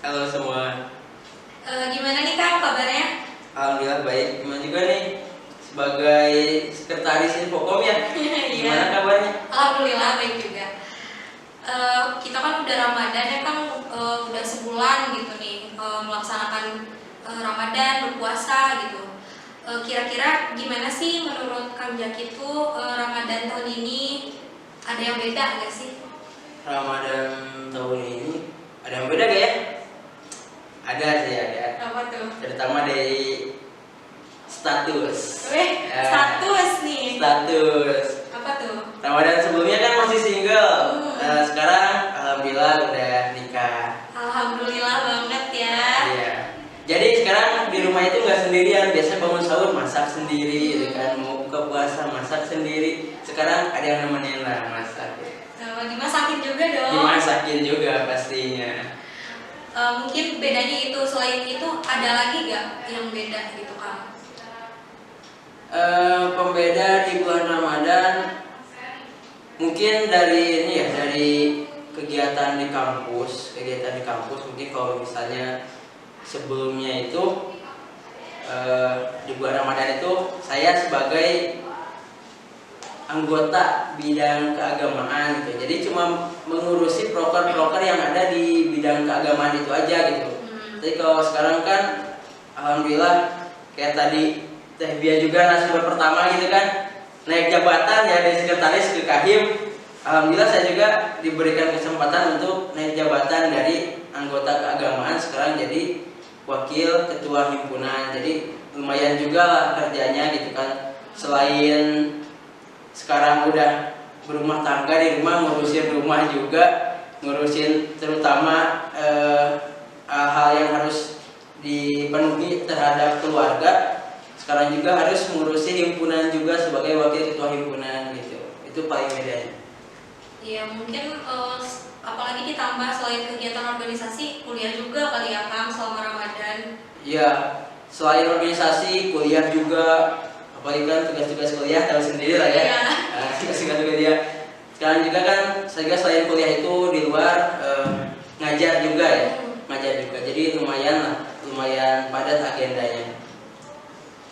Halo semua. Gimana nih Kang kabarnya? Alhamdulillah baik. Gimana juga nih sebagai sekretaris Infokom ya? Gimana Iya, kabarnya? Alhamdulillah baik juga. Kita kan udah Ramadan ya Kang, udah sebulan gitu nih melaksanakan Ramadan berpuasa gitu. Kira-kira gimana sih menurut Kang Jaki tuh Ramadan tahun ini ada yang beda nggak sih? Ramadan tahun ini ada yang beda gak ya? Ada sih ada. Apa tuh? Terutama dari status. Ya, Status nih. Status. Apa tuh? Ramadan sebelumnya kan masih single. Hmm. Sekarang alhamdulillah udah nikah. Alhamdulillah banget ya. Iya. Jadi sekarang di rumah itu nggak sendirian. Biasanya bangun sahur masak sendiri, gitu kan. Mau buka puasa masak sendiri. Sekarang ada yang nemenin lah masak. Dimasakin juga dong. Dimasakin juga pastinya. Mungkin bedanya itu, selain itu ada lagi gak yang beda gitu Kang? Pembeda di bulan Ramadan mungkin dari ini ya, dari kegiatan di kampus mungkin kalau misalnya sebelumnya itu di bulan Ramadan itu saya sebagai anggota bidang keagamaan gitu. Jadi cuma mengurusi proker-proker yang ada di bidang keagamaan itu aja gitu. Jadi kalau sekarang kan alhamdulillah kayak tadi Teh Bia juga narasumber pertama gitu kan, naik jabatan ya dari sekretaris ke kahim. Alhamdulillah saya juga diberikan kesempatan untuk naik jabatan dari anggota keagamaan sekarang jadi wakil ketua himpunan. Jadi lumayan juga lah kerjanya gitu kan. Selain sekarang udah berumah tangga, di rumah ngurusin rumah juga, ngurusin terutama hal yang harus dipenuhi terhadap keluarga. Sekarang juga harus mengurusi himpunan juga sebagai wakil ketua himpunan gitu. Itu paling bedanya. Iya mungkin apalagi ditambah selain kegiatan organisasi, kuliah juga kali ya Kang selama Ramadan. Iya, selain organisasi, kuliah juga. Apalagi kan tugas-tugas kuliah tahu sendiri lah ya. Tugas-tugas dia. Sekarang juga kan saya selain kuliah itu di luar ngajar juga ya. Ngajar juga. Jadi lumayan lah, lumayan padat agendanya.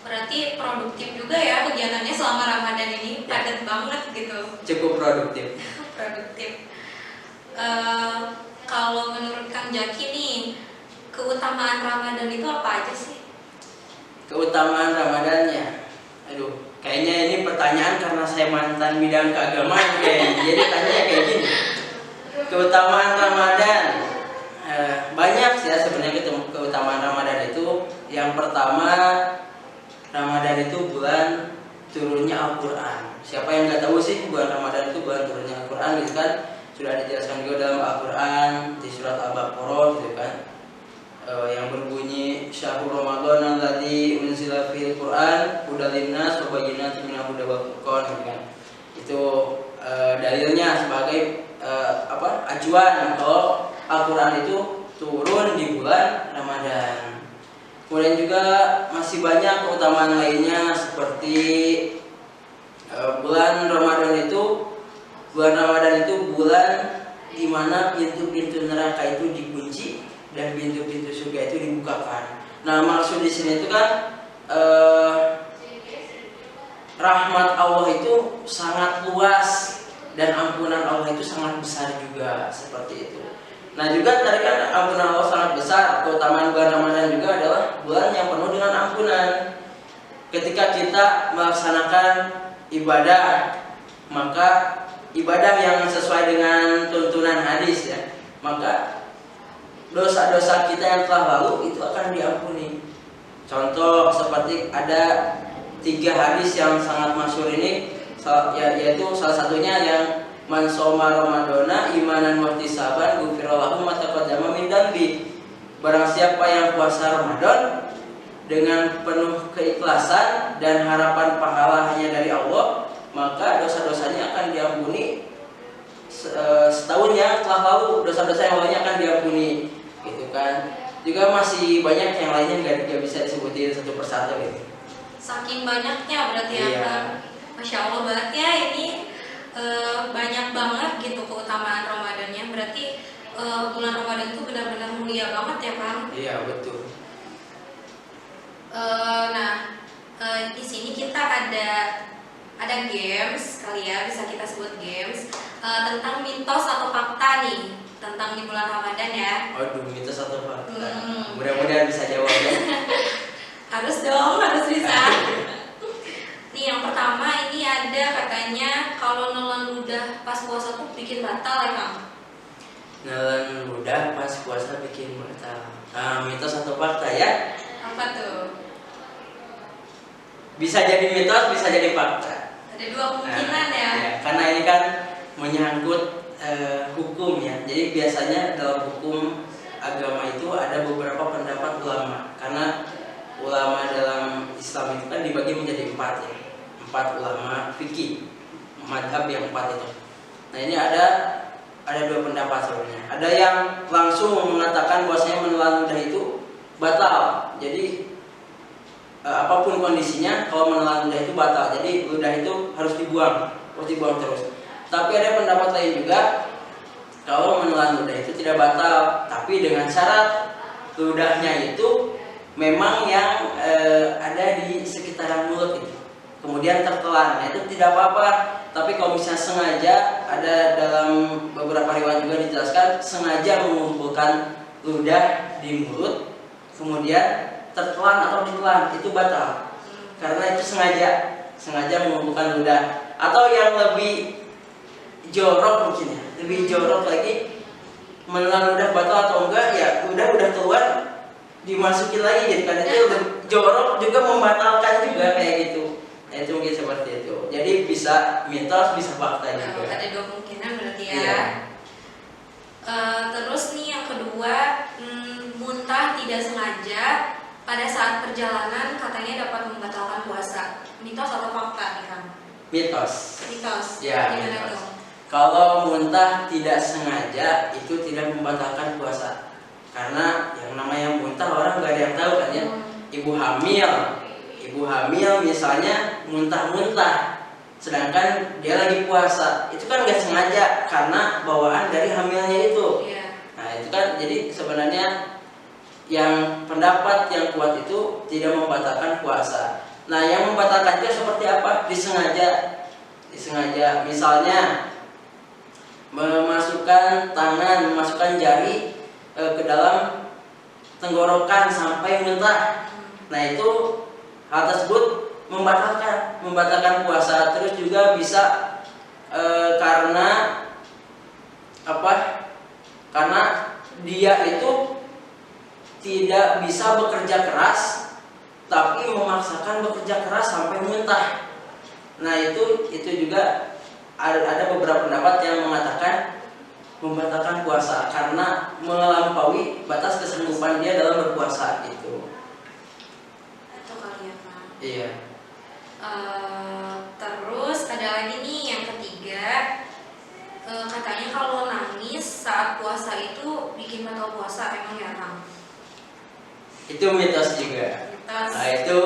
Berarti produktif juga ya kegiatannya selama Ramadan ini, padat banget gitu. Cukup produktif. Produktif. Kalau menurut Kang Jaki nih, keutamaan Ramadan itu apa aja sih? Keutamaan Ramadannya, aduh, kayaknya ini pertanyaan karena saya mantan bidang keagamaan kayaknya. Jadi tanya kayak gini. Keutamaan Ramadan banyak sih ya sebenarnya keutamaan Ramadan itu. Yang pertama, Ramadan itu bulan turunnya Al-Quran. Siapa yang nggak tahu sih bulan Ramadan itu bulan turunnya Al-Quran gitu kan? Sudah dijelaskan juga dalam Al-Quran di surat Al-Baqarah gitu kan, yang berbunyi Syahrul Ramadan alladzi unzila fil Quran hudal linnas wa bayyinatin minal huda wal furqan gitu kan. Itu dalilnya sebagai acuan kalau Al-Quran itu turun di bulan Ramadan. Kemudian juga masih banyak keutamaan lainnya seperti bulan Ramadan itu bulan di mana pintu-pintu neraka itu dikunci dan pintu-pintu surga itu dibukakan. Nah, maksud di sini itu kan rahmat Allah itu sangat luas dan ampunan Allah itu sangat besar juga, seperti itu. Nah juga tadi kan ampunan Allah sangat besar. Keutamaan bulan Ramadan juga adalah bulan yang penuh dengan ampunan. Ketika kita melaksanakan ibadah, maka ibadah yang sesuai dengan tuntunan hadis ya, maka dosa-dosa kita yang telah lalu itu akan diampuni. Contoh seperti ada 3 hadis yang sangat masyhur ini, yaitu salah satunya yang man shoma ramadhana imanan wa ihtisaban ghufira lahu ma taqaddama min dzambi. Barang siapa yang puasa Ramadan dengan penuh keikhlasan dan harapan pahala hanya dari Allah, maka dosa-dosanya akan diampuni setahun yang telah lalu, dosa-dosa yang lainnya akan diampuni gitu kan. Juga masih banyak yang lainnya nggak bisa disebutin satu persatu gitu. Saking banyaknya berarti ya Kang. Masya Allah banget ya ini. Banyak banget gitu keutamaan Ramadannya. Berarti bulan Ramadan itu benar-benar mulia mulia banget ya Kang. Iya betul. Di sini kita ada games kali ya, bisa kita sebut games tentang mitos atau fakta nih tentang di bulan Ramadan ya. Aduh, mitos atau fakta. Mudah-mudahan bisa jawab ya. Harus dong, harus bisa. Nih yang pertama ini ada katanya kalau nelan ludah pas puasa tuh bikin batal ya Kang. Nelan ludah pas puasa bikin batal. Nah, mitos atau fakta ya? Apa tuh? Bisa jadi mitos, bisa jadi fakta. Ada dua kemungkinan ya. Karena ini kan menyangkut hukum ya. Jadi biasanya dalam hukum agama itu ada beberapa pendapat ulama. Karena ulama dalam Islam itu kan dibagi menjadi 4 ya. 4 ulama fikih, madhab yang 4 itu. Nah ini ada 2 pendapat sebenarnya. Ada yang langsung mengatakan bahwasanya menelan ludah itu batal. Jadi apapun kondisinya, kalau menelan ludah itu batal. Jadi ludah itu harus dibuang terus. Tapi ada pendapat lain juga, kalau menelan ludah itu tidak batal, tapi dengan syarat ludahnya itu memang yang ada di sekitaran mulut itu, kemudian tertelan. Nah, itu tidak apa-apa. Tapi kalau misalnya sengaja, ada dalam beberapa riwayat juga dijelaskan sengaja mengumpulkan ludah di mulut, kemudian tertelan atau ditelan, itu batal. Karena itu sengaja mengumpulkan ludah. Atau yang lebih jorok mungkin ya, lebih jorok lagi, menelan ludah batal atau enggak ya, udah keluar dimasukin lagi gitu kan, itu jorok juga, membatalkan juga kayak gitu. Nah, itu mungkin seperti itu. Jadi bisa mitos, bisa fakta juga. Ada 2 kemungkinan berarti ya. Iya. Terus nih yang kedua, muntah tidak sengaja pada saat perjalanan katanya dapat membatalkan puasa. Mitos atau fakta nih Kang? Mitos. Ya, Gimana mitos. tuh? Kalau muntah tidak sengaja itu tidak membatalkan puasa. Karena yang namanya muntah orang nggak ada yang tahu kan ya. Ibu hamil misalnya muntah-muntah, sedangkan dia lagi puasa, itu kan nggak sengaja karena bawaan dari hamilnya itu. Iya. Nah itu kan, jadi sebenarnya yang pendapat yang kuat itu tidak membatalkan puasa. Nah yang membatalkan itu seperti apa? Disengaja. Misalnya memasukkan jari ke dalam tenggorokan sampai muntah. Nah itu hal tersebut membatalkan puasa. Terus juga bisa karena apa? Karena dia itu tidak bisa bekerja keras, tapi memaksakan bekerja keras sampai muntah. Nah itu juga ada beberapa pendapat yang mengatakan membatalkan puasa karena melampaui batas kesanggupan dia dalam berpuasa itu. Itu kali ya Kang. Iya. Terus ada lagi nih yang ketiga, katanya kalau nangis saat puasa itu bikin batal puasa, emang ya Kang? Itu mitos juga. Mitos. Nah itu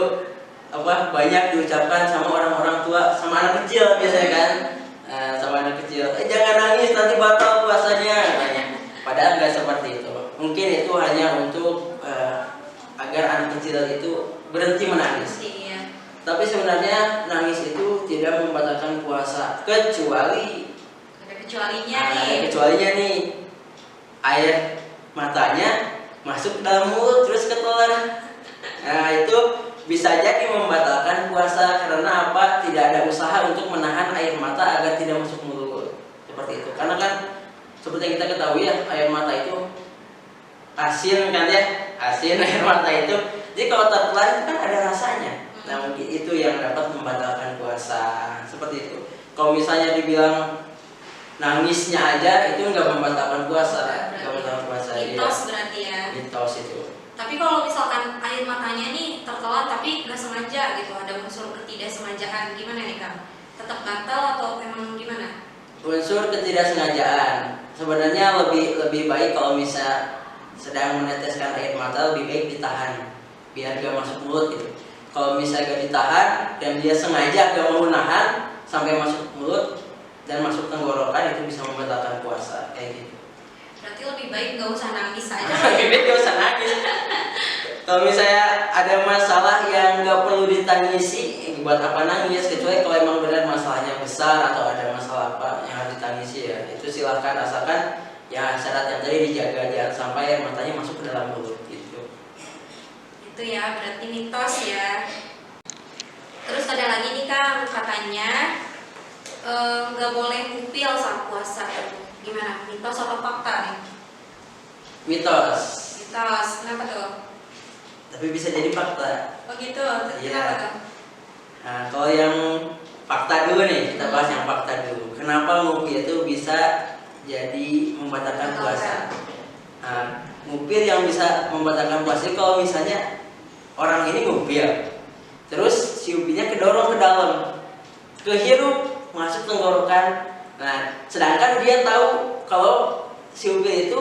banyak diucapkan sama orang-orang tua, sama anak kecil biasanya kan. Sama anak kecil, jangan nangis nanti batal puasanya katanya. Padahal nggak seperti itu. Mungkin itu hanya untuk agar anak kecil itu berhenti menangis. Iya. Tapi sebenarnya nangis itu tidak membatalkan puasa, kecuali Ada kecualinya nih. Air matanya masuk ke dalam mulut terus ketelan. Nah itu bisa jadi membatalkan puasa. Karena apa? Tidak ada usaha untuk menahan air mata agar tidak masuk mulut. Seperti itu. Karena kan seperti yang kita ketahui ya, air mata itu asin kan ya, asin air mata itu. Jadi kalau tertelan itu kan ada rasanya. Nah mungkin itu yang dapat membatalkan puasa. Seperti itu. Kalau misalnya dibilang nangisnya aja itu nggak membatalkan puasa. Nggak membatalkan puasa. Mitos berarti ya. Mitos itu. Tapi kalau misalkan air matanya nih tertelan tapi nggak sengaja gitu, ada unsur ketidaksengajaan, gimana nih Kang? Tetap batal atau emang gimana? Unsur ketidaksengajaan sebenarnya lebih baik kalau misal sedang meneteskan air mata, lebih baik ditahan biar gak masuk mulut gitu. Kalau misalnya gak ditahan dan dia sengaja gak mau nahan sampai masuk mulut dan masuk tenggorokan, itu bisa membatalkan puasa kayak gitu. Berarti lebih baik nggak usah nangis aja. Lebih baik gak usah nangis. Kalau misalnya ada masalah yang nggak perlu ditangisi, buat apa nangis? Kecuali kalau emang benar masalahnya besar atau ada masalah apa yang harus ditangisi ya, itu silahkan, asalkan ya syarat yang tadi dijaga, jangan sampai air matanya masuk ke dalam mulut gitu. Itu ya, berarti mitos ya. Terus ada lagi nih Kang, katanya nggak boleh ngupil saat puasa. Gimana? Mitos atau fakta nih? Mitos. Mitos, kenapa tuh? Tapi bisa jadi fakta. Oh gitu, Iya. kenapa tuh? Nah, kalau yang fakta dulu nih, kita bahas yang fakta dulu. Kenapa ngupil itu bisa jadi membatalkan puasa? Nah, ngupil yang bisa membatalkan puasa kalau misalnya orang ini ngupil, terus si upinya kedorong ke dalam, kehirup masuk tenggorokan. Nah, sedangkan dia tahu kalau si upil itu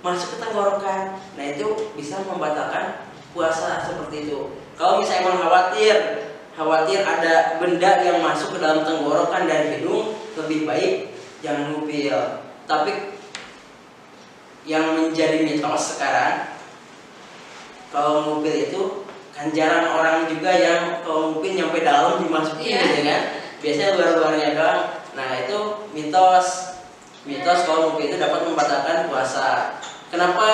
masuk ke tenggorokan, nah itu bisa membatalkan puasa seperti itu. Kalau misalnya emang khawatir ada benda yang masuk ke dalam tenggorokan dari hidung, lebih baik jangan ngupil. Tapi yang menjadi mitos sekarang, kalau ngupil itu kan jarang orang juga yang kalau ngupil nyampe dalam dimasukin gitu kan. Biasanya luar-luarnya doang. Nah, itu mitos. Mitos kalau ngupil itu dapat membatalkan puasa. Kenapa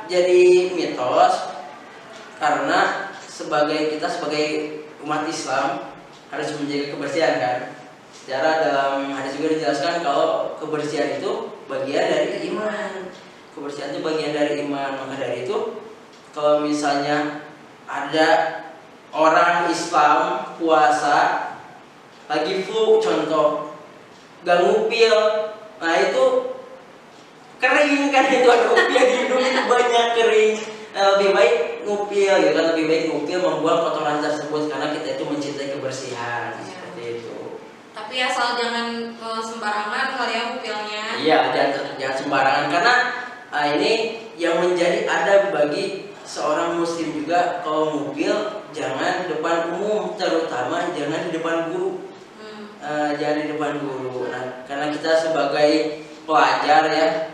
jadi mitos? Karena kita sebagai umat Islam harus menjaga kebersihan kan. Secara dalam hadis juga dijelaskan kalau kebersihan itu bagian dari iman. Kebersihan itu bagian dari iman. Maka dari itu kalau misalnya ada orang Islam puasa lagi flu contoh, gak ngupil, nah itu kering kan, itu ada upil di hidung itu banyak kering. Nah, lebih baik ngupil gitu kan, lebih baik ngupil membuang kotoran tersebut karena kita itu mencintai kebersihan seperti itu. Tapi asal jangan sembarangan kali ya ngupilnya. Iya, jangan sembarangan karena ini yang menjadi adab bagi seorang muslim juga, kalau ngupil jangan depan umum, terutama jangan di depan guru. Jangan di depan guru. Nah, karena kita sebagai pelajar ya,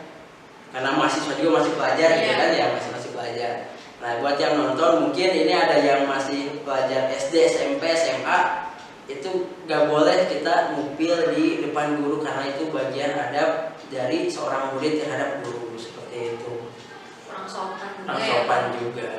karena mahasiswa juga masih pelajar gitu kan ya, masih pelajar. Nah, buat yang nonton mungkin ini ada yang masih pelajar SD, SMP, SMA, itu gak boleh kita ngupil di depan guru karena itu bagian adab dari seorang murid terhadap guru seperti itu. Kurang sopan juga. Kurang sopan juga.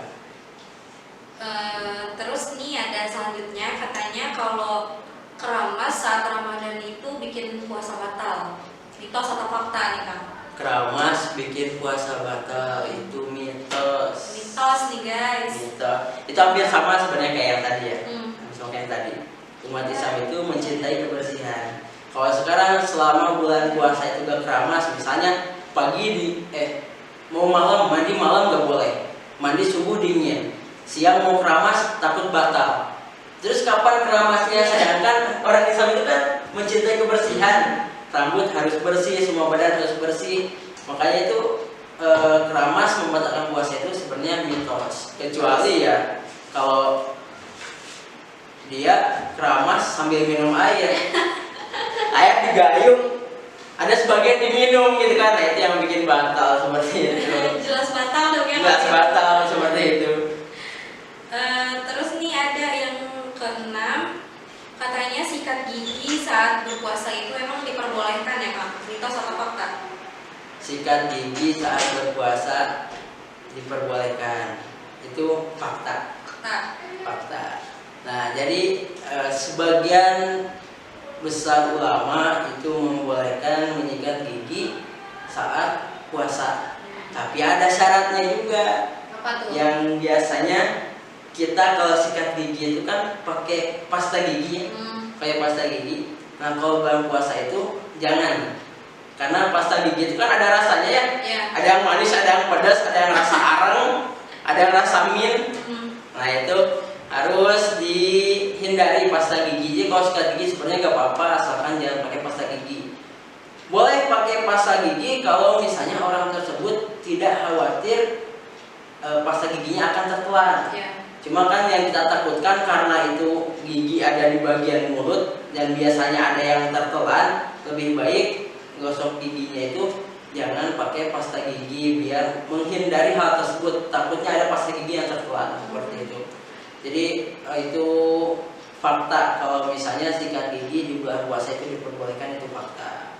Terus nih ada selanjutnya, katanya kalau keramas saat Ramadan itu bikin puasa batal. Mitos atau fakta nih Kang? Keramas bikin puasa batal itu mitos. Mitos nih guys. Mitos. Itu hampir sama sebenarnya kayak yang tadi ya. Sama kayak yang tadi. Umat Islam itu mencintai kebersihan. Kalau sekarang selama bulan puasa itu gak keramas, misalnya pagi mau malam mandi malam gak boleh, mandi subuh dingin, siang mau keramas takut batal. Terus kapan keramasnya? Sedangkan orang Islam itu kan mencintai kebersihan, rambut harus bersih, semua badan harus bersih. Makanya itu keramas membatalkan puasa itu sebenarnya mitos. Kecuali ya kalau dia keramas sambil minum air, air digayung, ada sebagian diminum gitu kan, nah itu yang bikin batal seperti itu. Jelas batal dong ya. Jelas batal seperti itu. Terus nih ada yang keenam, katanya sikat gigi saat berpuasa itu emang diperbolehkan ya Kang? Mitos atau fakta? Sikat gigi saat berpuasa diperbolehkan, itu fakta. Fakta. Nah, jadi sebagian besar ulama itu membolehkan menyikat gigi saat puasa. Tapi ada syaratnya juga. Apa tuh? Yang biasanya kita kalau sikat gigi itu kan pakai pasta gigi, pakai pasta gigi. Nah, kalau bulan puasa itu jangan, karena pasta gigi itu kan ada rasanya ya. Ada yang manis, ada yang pedas, ada yang rasa arang, ada yang rasa mint. Nah, itu harus dihindari pasta gigi. Jadi kalau sikat gigi sebenarnya gak apa-apa asalkan jangan pakai pasta gigi. Boleh pakai pasta gigi kalau misalnya orang tersebut tidak khawatir pasta giginya akan tertelan. Cuma kan yang kita takutkan karena itu gigi ada di bagian mulut dan biasanya ada yang tertelan, lebih baik gosok giginya itu jangan pakai pasta gigi biar menghindari hal tersebut, takutnya ada pasta gigi yang tertelan seperti itu. Jadi itu fakta kalau misalnya sikat gigi di bulan puasa itu diperbolehkan, itu fakta.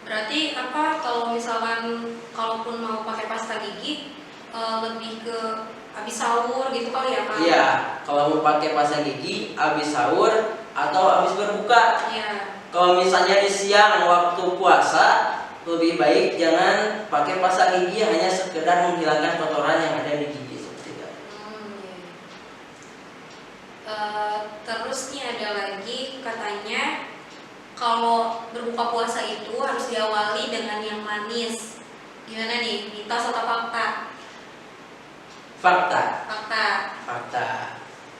Berarti apa kalau misalkan kalaupun mau pakai pasta gigi lebih ke habis sahur gitu kali ya Kak? Iya, kalau mau pakai pasta gigi habis sahur atau habis berbuka. Iya. Kalau misalnya di siang waktu puasa, lebih baik jangan pakai pasta gigi, hanya sekedar menghilangkan kotoran yang ada di gigi seperti itu. Iya. Terus nih ada lagi katanya kalau berbuka puasa itu harus diawali dengan yang manis. Gimana nih? Mitos atau fakta? Fakta. Fakta. Fakta.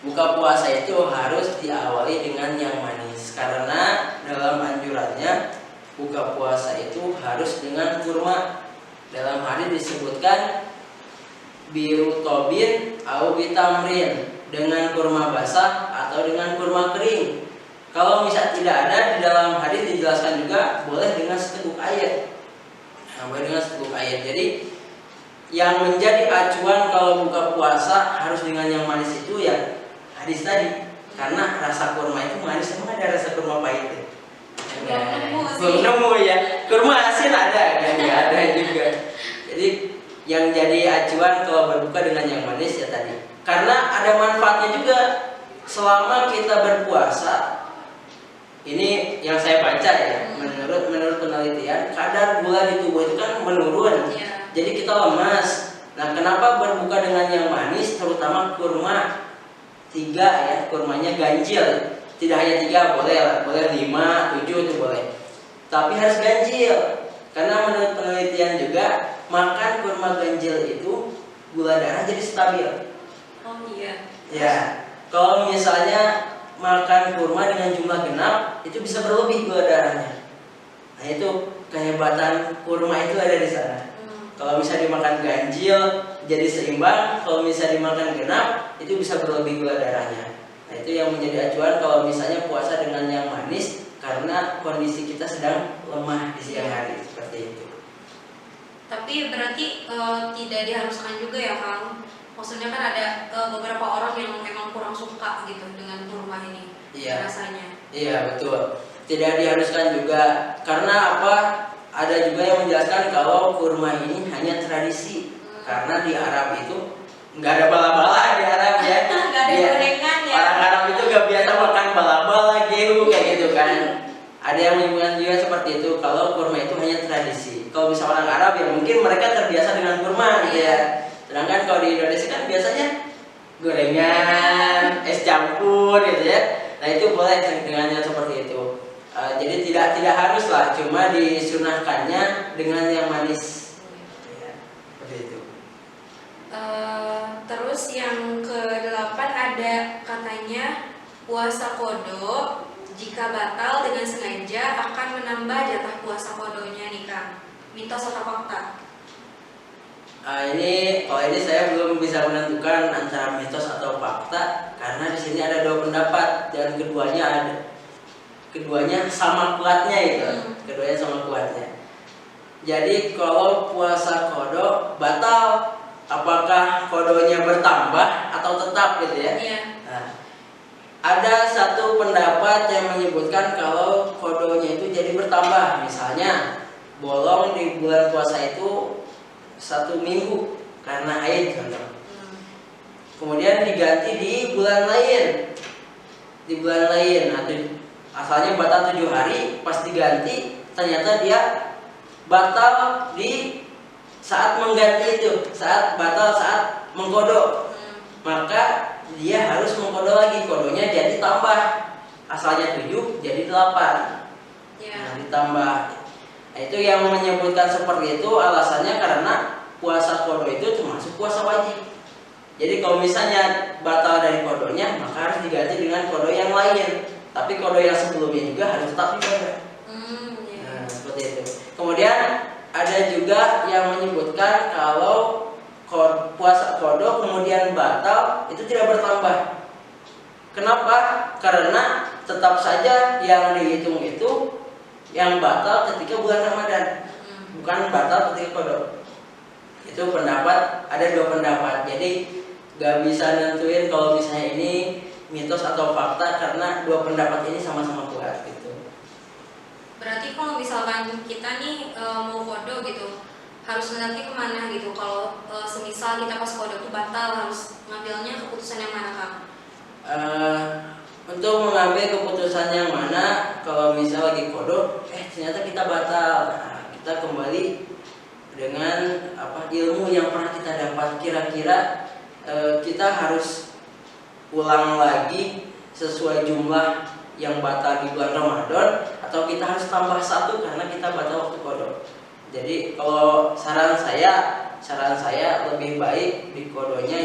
Buka puasa itu harus diawali dengan yang manis, karena dalam anjurannya buka puasa itu harus dengan kurma. Dalam hadis disebutkan biru tobin au bitamrin, dengan kurma basah atau dengan kurma kering. Kalau misal tidak ada, di dalam hadis dijelaskan juga boleh dengan seteguk air. Nah, boleh dengan seteguk air. Jadi yang menjadi acuan kalau buka puasa harus dengan yang manis itu ya hadis tadi, karena rasa kurma itu manis. Emang ada rasa kurma pahit ya? Belum nemu ya. Kurma asin ada kan? Nggak ada juga. Jadi yang jadi acuan kalau berbuka dengan yang manis ya tadi, karena ada manfaatnya juga. Selama kita berpuasa, ini yang saya baca ya, menurut penelitian, kadar gula di tubuh itu kan menurun. Jadi kita lemas. Nah, kenapa berbuka dengan yang manis, terutama kurma 3 ya, kurmanya ganjil. Tidak hanya 3, boleh 5, 7 itu boleh. Tapi harus ganjil. Karena menurut penelitian juga, makan kurma ganjil itu gula darah jadi stabil. Oh iya. Ya. Kalau misalnya makan kurma dengan jumlah genap, itu bisa berlebih gula darahnya. Nah, itu kehebatan kurma itu ada di sana. Kalau misalnya dimakan ganjil jadi seimbang, kalau misalnya dimakan genap itu bisa berlebih gula darahnya. Nah, itu yang menjadi acuan kalau misalnya puasa dengan yang manis, karena kondisi kita sedang lemah di siang hari seperti itu. Tapi berarti tidak diharuskan juga ya Kang? Maksudnya kan ada beberapa orang yang memang kurang suka gitu dengan kurma ini. Iya. Rasanya. Iya, betul. Tidak diharuskan juga, karena apa? Ada juga yang menjelaskan kalau kurma ini hanya tradisi. Karena di Arab itu nggak ada bala-bala di Arab ya. Nggak ada gorengan ya. Orang Arab itu nggak biasa makan bala-bala gitu kayak gitu kan. Ada yang menyebutkan juga seperti itu, kalau kurma itu hanya tradisi. Kalau bisa orang Arab ya mungkin mereka terbiasa dengan kurma gitu ya. Sedangkan kalau di Indonesia kan biasanya gorengan, es campur gitu ya. Nah, itu boleh dengannya seperti itu. Jadi tidak harus lah, cuma disunahkannya dengan yang manis. Ya, seperti itu. Terus yang ke-8 ada katanya puasa kodo jika batal dengan sengaja akan menambah jatah puasa kodonya nih Kang. Mitos atau fakta? Kalau ini saya belum bisa menentukan antara mitos atau fakta, karena di sini ada 2 pendapat dan keduanya sama kuatnya itu. Keduanya sama kuatnya. Jadi kalau puasa kodo batal, apakah kodonya bertambah atau tetap gitu ya? Iya. Nah, ada satu pendapat yang menyebutkan kalau kodonya itu jadi bertambah. Misalnya bolong di bulan puasa itu 1 minggu karena haid contoh. Kemudian diganti di bulan lain. Di bulan lain, asalnya batal 7 hari, pas diganti ternyata dia batal di saat mengganti itu, saat mengkodok. Maka dia harus mengkodok lagi, kodonya jadi tambah. Asalnya 7 jadi 8. Nah, ditambah. Nah, itu yang menyebutkan seperti itu alasannya karena puasa kodo itu termasuk puasa wajib. Jadi kalau misalnya batal dari kodonya, maka harus diganti dengan kodo yang lain. Tapi kodo yang sebelumnya juga harus tetap dijaga. Nah, seperti itu. Kemudian ada juga yang menyebutkan kalau puasa kodo kemudian batal itu tidak bertambah. Kenapa? Karena tetap saja yang dihitung itu yang batal ketika bulan Ramadan. bukan batal ketika kodok. Itu pendapat, ada dua pendapat. Jadi gak bisa nentuin kalau misalnya ini mitos atau fakta karena dua pendapat ini sama-sama kuat gitu. Berarti kalau misalkan kita nih mau kodok gitu, harus nanti kemana gitu? Kalau semisal kita pas kodok itu batal, harus ngambilnya keputusan yang mana, Kang? Untuk mengambil keputusan yang mana, kalau misal lagi kodok, ternyata kita batal, nah, kita kembali dengan ilmu yang pernah kita dapat. Kira-kira kita harus ulang lagi sesuai jumlah yang batal di bulan Ramadan, atau kita harus tambah satu karena kita batal waktu kodok. Jadi kalau saran saya lebih baik di kodonya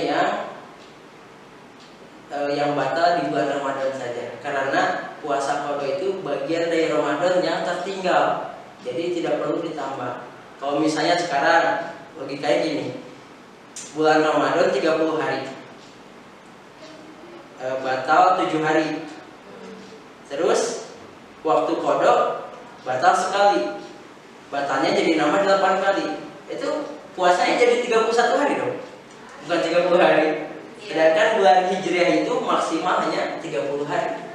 yang batal di bulan Ramadan saja, karena puasa kodo itu bagian dari Ramadan yang tertinggal, jadi tidak perlu ditambah. Kalau misalnya sekarang logikanya gini, bulan Ramadan 30 hari, batal 7 hari, terus waktu kodok batal sekali, batalnya jadi nambah 8 kali, itu puasanya jadi 31 hari dong, bukan 30 hari. Sedangkan bulan Hijriah itu maksimal hanya 30 hari.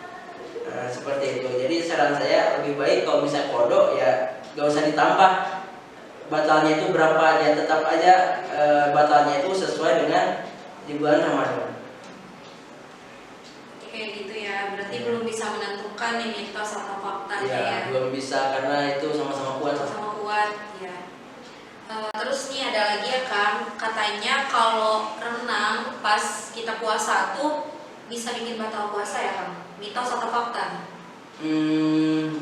Nah, seperti itu. Jadi saran saya lebih baik kalau misalnya kodok ya gak usah ditambah batalnya itu berapa, ya tetap aja batalnya itu sesuai dengan di bulan Ramadan. Kayak gitu ya, berarti belum bisa menentukan nih mitos atau fakta Ya, belum bisa karena itu sama-sama kuat. Sama kuat ya. Terus nih ada lagi ya Kang, katanya kalau renang pas kita puasa tuh bisa bikin batal puasa ya Kang? Mitos atau fakta?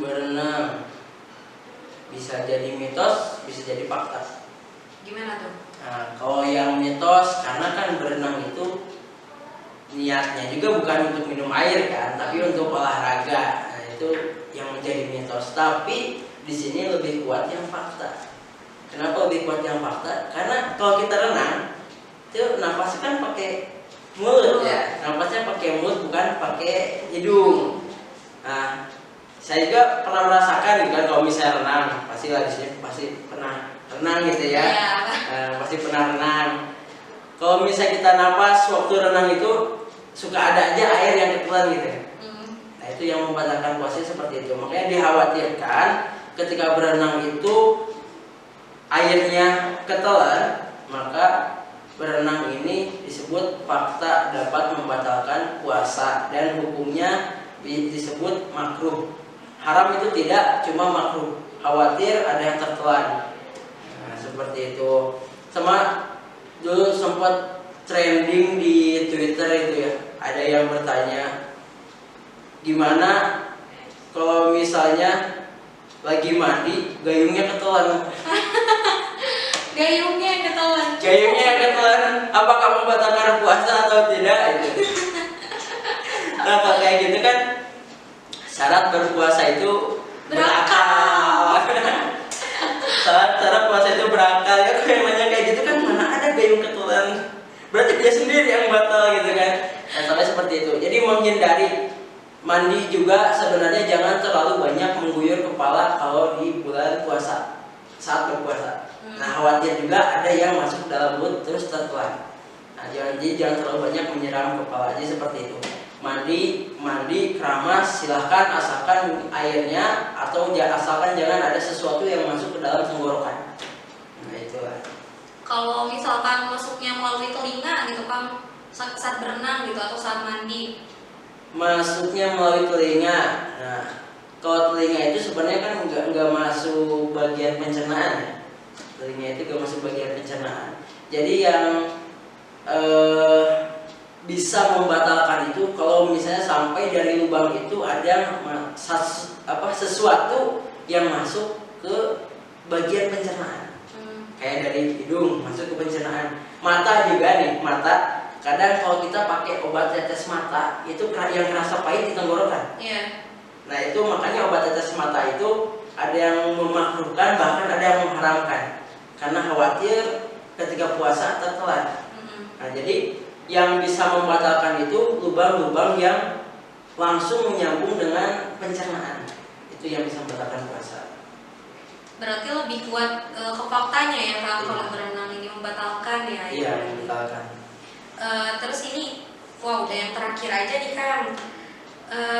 Berenang bisa jadi mitos, bisa jadi fakta. Gimana tuh? Nah, kalau yang mitos, karena kan berenang itu niatnya juga bukan untuk minum air kan, tapi untuk olahraga. Nah, itu yang menjadi mitos. Tapi di sini lebih kuat yang fakta. Kenapa lebih kuat yang fakta? Karena kalau kita renang, itu napasnya kan pakai mulut ya. Napasnya pakai mulut, bukan pakai hidung. Nah, saya juga pernah merasakan gitu kan, kalau misalnya renang, pasti lah di sini pasti pernah renang gitu ya. Pasti pernah renang. Kalau misalnya kita napas waktu renang itu suka ada aja air yang ketelan gitu ya. Nah, itu yang membatalkan puasa seperti itu. Makanya dikhawatirkan ketika berenang itu airnya ketelan, maka berenang ini disebut fakta dapat membatalkan puasa dan hukumnya disebut makruh. Haram itu tidak, cuma makruh. Khawatir ada yang tertelan. Nah, seperti itu. Sama dulu sempat trending di Twitter itu ya. Ada yang bertanya, gimana kalau misalnya lagi mandi gayungnya ketelan? Gayungnya ketelan, apakah membatalkan puasa atau tidak? Gitu. Nah, kalau kayak gitu kan syarat berpuasa itu berakal. Syarat puasa itu berakal ya. Kalau yang nanya kayak gitu kan mana ada gayung ketelan? Berarti dia sendiri yang batal gitu kan. Nah, sampai seperti itu. Jadi menghindari mandi juga sebenarnya jangan terlalu banyak mengguyur kepala kalau di bulan puasa, saat berpuasa. Nah, khawatir juga ada yang masuk dalam mulut terus tertelan. Nah, jangan terlalu banyak menyiram kepala aja seperti itu. Mandi keramas silahkan, asalkan airnya atau asalkan jangan ada sesuatu yang masuk ke dalam tenggorokan. Nah, itulah. Kalau misalkan masuknya melalui telinga gitu Kang, saat berenang gitu atau saat mandi? Masuknya melalui telinga. Nah, kalau telinga itu sebenarnya kan nggak masuk bagian pencernaan ya. Telinga itu nggak masuk bagian pencernaan. Jadi yang bisa membatalkan itu kalau misalnya sampai dari lubang itu ada sesuatu yang masuk ke bagian pencernaan. Kayak dari hidung masuk ke pencernaan. Mata juga nih, mata. Kadang kalau kita pakai obat tetes mata itu yang kerasa pahit di tenggorokan. Nah, itu makanya obat tetes mata itu ada yang memakruhkan, bahkan ada yang mengharamkan. Karena khawatir ketika puasa tertelan. Nah, jadi yang bisa membatalkan itu lubang-lubang yang langsung menyambung dengan pencernaan. Itu yang bisa membatalkan puasa. Berarti lebih kuat ke faktanya ya Kang, kalau berenang ini membatalkan ya. Iya, membatalkan. Terus ini, wow, udah yang terakhir aja nih Kang.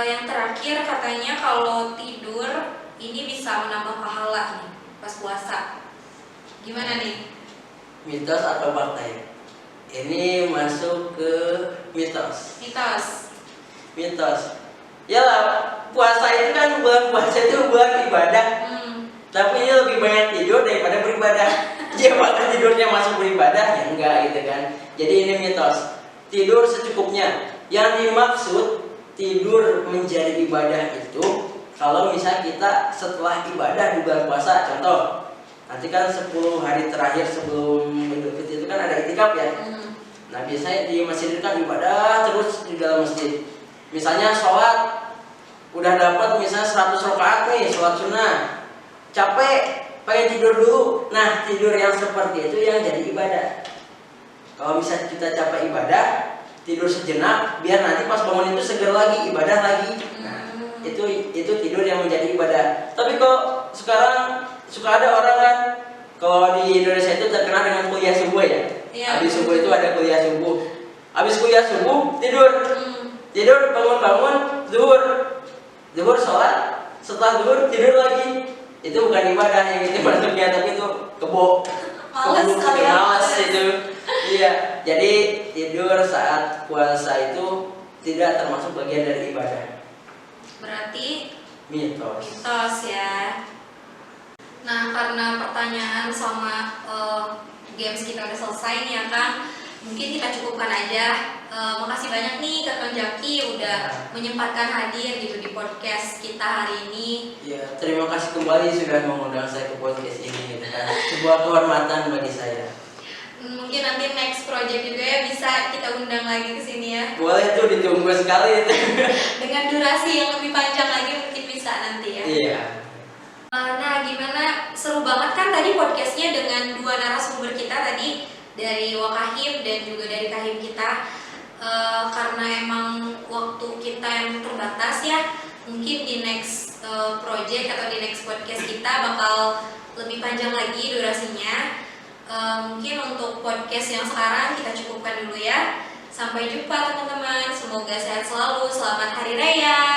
Yang terakhir katanya kalau tidur ini bisa menambah pahala nih pas puasa. Gimana nih? Mitos atau fakta ya? Ini masuk ke mitos. Mitos. Yalah, puasa itu kan bulan puasa itu bulan ibadah. Tapi ini lebih banyak tidur daripada beribadah. Ya maka tidurnya masuk beribadah ya enggak gitu kan. Jadi ini mitos. Tidur secukupnya. Yang dimaksud tidur menjadi ibadah itu kalau misal kita setelah ibadah di bulan puasa, contoh nanti kan 10 hari terakhir sebelum Idul Fitri itu kan ada itikaf ya. Nah biasanya di masjid itu kan ibadah terus di dalam masjid. Misalnya sholat udah dapat misalnya 100 rakaat nih sholat sunnah, capek pengen tidur dulu. Nah tidur yang seperti itu yang jadi ibadah. Kalau misalnya kita capek ibadah, tidur sejenak biar nanti pas bangun itu seger lagi ibadah lagi. Nah itu tidur yang menjadi ibadah. Tapi kok sekarang suka ada orang kan kalau di Indonesia itu terkenal dengan kuliah subuh ya. Habis subuh itu ada kuliah subuh. Habis kuliah subuh tidur. Tidur bangun-bangun zuhur sholat, setelah zuhur tidur lagi. Itu bukan ibadah yang itu maksudnya, tapi itu kebo. Malas itu. Iya, jadi tidur saat puasa itu tidak termasuk bagian dari ibadah. Berarti mitos ya. Nah, karena pertanyaan sama games kita udah selesai nih ya Kang, mungkin kita cukupkan aja. Makasih banyak nih Kang Jaki udah menyempatkan hadir gitu di podcast kita hari ini. Ya, terima kasih kembali sudah mengundang saya ke podcast ini gitu kan. Sebuah kehormatan bagi saya. Mungkin nanti next project juga ya bisa kita undang lagi ke sini ya. Boleh tuh, ditunggu sekali itu. Dengan durasi yang lebih panjang lagi mungkin bisa nanti ya. Iya. Nah, gimana? Seru banget kan tadi podcastnya dengan dua narasumber kita tadi dari Wakahim dan juga dari Kahim kita. Karena emang waktu kita yang terbatas ya, mungkin di next project atau di next podcast kita bakal lebih panjang lagi durasinya. Mungkin untuk podcast yang sekarang kita cukupkan dulu ya. Sampai jumpa teman-teman. Semoga sehat selalu. Selamat Hari Raya.